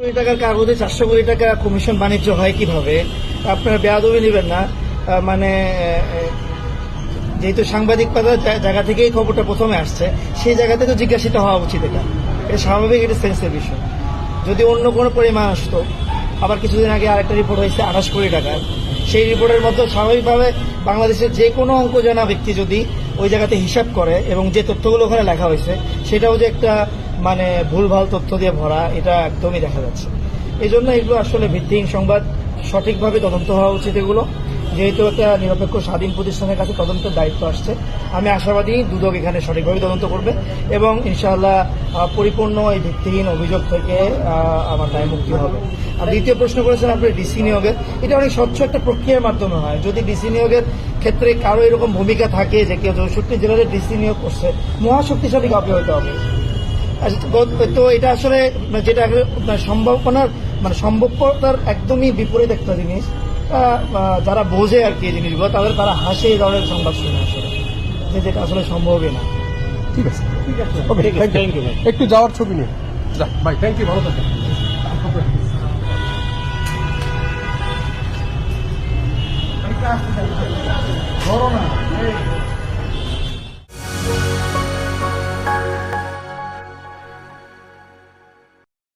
কোটি টাকার কাগজে 400 কোটি টাকা কমিশন বাণিজ্য হয় কিভাবে? আপনারা বেয়াদবি নেবেন না। মানে যেহেতু সাংবাদিকতার জায়গা থেকেই খবরটা প্রথমে আসছে, সেই জায়গাতে তো জিজ্ঞাসিত হওয়া উচিত। এটা স্বাভাবিক, এটা সেন্সের বিষয়। যদি অন্য কোনো পরিমাণ আসতো, আবার কিছুদিন আগে আরেকটা রিপোর্ট হয়েছে 28 কোটি টাকার, সেই রিপোর্টের মধ্যে স্বাভাবিকভাবে বাংলাদেশের যে কোনো অঙ্ক জানা ব্যক্তি যদি ওই জায়গাতে হিসাব করে এবং যে তথ্যগুলো ওখানে লেখা হয়েছে সেটাও যে একটা মানে ভুলভাল তথ্য দিয়ে ভরা, এটা একদমই দেখা যাচ্ছে। এই জন্য এগুলো আসলে ভিত্তিহীন সংবাদ, সঠিকভাবে তদন্ত হওয়া উচিত এগুলো। যেহেতু একটা নিরপেক্ষ স্বাধীন প্রতিষ্ঠানের কাছে তদন্তের দায়িত্ব আসছে, আমি আশাবাদী দুদক এখানে সঠিকভাবে তদন্ত করবে এবং ইনশাআল্লাহ পরিপূর্ণ এই ভিত্তিহীন অভিযোগ থেকে আমার দায় মুক্তি হবে। আর দ্বিতীয় প্রশ্ন করেছেন আপনি ডিসি নিয়োগের, এটা অনেক স্বচ্ছ একটা প্রক্রিয়ার মাধ্যমে হয়। যদি ডিসি নিয়োগের ক্ষেত্রে কারো এরকম ভূমিকা থাকে যে কেউ 64 জেলার ডিসি নিয়োগ করছে, মহাশক্তিশালী কাউকে হতে হবে। তো এটা আসলে যেটা সম্ভাবনার সম্ভবতার একদমই বিপরীত একটা জিনিস। যারা বোঝে আর কি এই জিনিসগুলো, তারা হাসে এই ধরনের সংবাদ শুনে আসলে, যেটা আসলে সম্ভবই না। ঠিক আছে, ঠিক আছে, ওকে, থ্যাংক ইউ। একটু যাওয়ার ছবি নিয়ে ভাই, থ্যাংক ইউ, ভালো থাকেন। ধরো না।